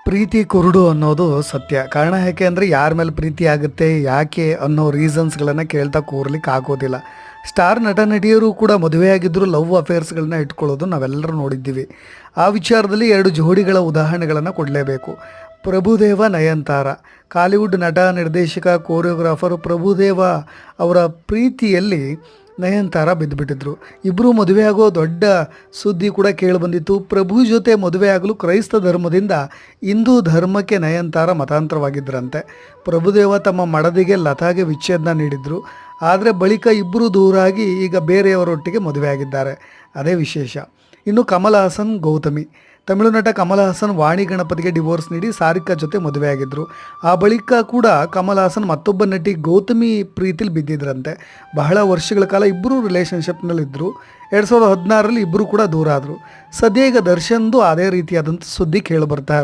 ಪ್ರೀತಿ ಕುರುಡು ಅನ್ನೋದು ಸತ್ಯ. ಕಾರಣ ಯಾಕೆ ಅಂದರೆ ಯಾರ ಮೇಲೆ ಪ್ರೀತಿ ಆಗುತ್ತೆ ಯಾಕೆ ಅನ್ನೋ ರೀಸನ್ಸ್ಗಳನ್ನು ಕೇಳ್ತಾ ಕೂರ್ಲಿಕ್ಕೆ ಆಗೋದಿಲ್ಲ. ಸ್ಟಾರ್ ನಟ ನಟಿಯರು ಕೂಡ ಮದುವೆಯಾಗಿದ್ದರೂ ಲವ್ ಅಫೇರ್ಸ್ಗಳನ್ನ ಇಟ್ಕೊಳ್ಳೋದು ನಾವೆಲ್ಲರೂ ನೋಡಿದ್ದೀವಿ. ಆ ವಿಚಾರದಲ್ಲಿ 2 ಜೋಡಿಗಳ ಉದಾಹರಣೆಗಳನ್ನು ಕೊಡಲೇಬೇಕು. ಪ್ರಭುದೇವ ನಯನತಾರ. ಕಾಲಿವುಡ್ ನಟ, ನಿರ್ದೇಶಕ, ಕೋರಿಯೋಗ್ರಾಫರ್ ಪ್ರಭುದೇವ ಅವರ ಪ್ರೀತಿಯಲ್ಲಿ ನಯನತಾರ ಬಿದ್ದುಬಿಟ್ಟಿದ್ರು. ಇಬ್ಬರು ಮದುವೆಯಾಗೋ ದೊಡ್ಡ ಸುದ್ದಿ ಕೂಡ ಕೇಳಿಬಂದಿತ್ತು. ಪ್ರಭು ಜೊತೆ ಮದುವೆಯಾಗಲು ಕ್ರೈಸ್ತ ಧರ್ಮದಿಂದ ಹಿಂದೂ ಧರ್ಮಕ್ಕೆ ನಯನತಾರ ಮತಾಂತರವಾಗಿದ್ದರಂತೆ. ಪ್ರಭುದೇವ ತಮ್ಮ ಮಡದಿಗೆ ಲತಾಗೆ ವಿಚ್ಛೇದನ ನೀಡಿದರು. ಆದರೆ ಬಳಿಕ ಇಬ್ಬರು ದೂರಾಗಿ ಈಗ ಬೇರೆಯವರೊಟ್ಟಿಗೆ ಮದುವೆಯಾಗಿದ್ದಾರೆ. ಅದೇ ವಿಶೇಷ. ಇನ್ನು ಕಮಲ್ ಹಾಸನ್ ಗೌತಮಿ. ತಮಿಳು ನಟ ಕಮಲ್ ಹಾಸನ್ ವಾಣಿ ಗಣಪತಿಗೆ ಡಿವೋರ್ಸ್ ನೀಡಿ ಸಾರಿಕಾ ಜೊತೆ ಮದುವೆಯಾಗಿದ್ದರು. ಆ ಬಳಿಕ ಕೂಡ ಕಮಲ್ ಹಾಸನ್ ಮತ್ತೊಬ್ಬ ನಟಿ ಗೌತಮಿ ಪ್ರೀತಿಲಿ ಬಿದ್ದಿದ್ರಂತೆ. ಬಹಳ ವರ್ಷಗಳ ಕಾಲ ಇಬ್ಬರು ರಿಲೇಷನ್ಶಿಪ್ನಲ್ಲಿದ್ದರು. 2016ರಲ್ಲಿ ಇಬ್ಬರು ಕೂಡ ದೂರ ಆದರು. ಸದ್ಯ ಈಗ ದರ್ಶನ್ದು ಅದೇ ರೀತಿಯಾದಂಥ ಸುದ್ದಿ ಕೇಳಿಬರ್ತಾ ಇರೋದು.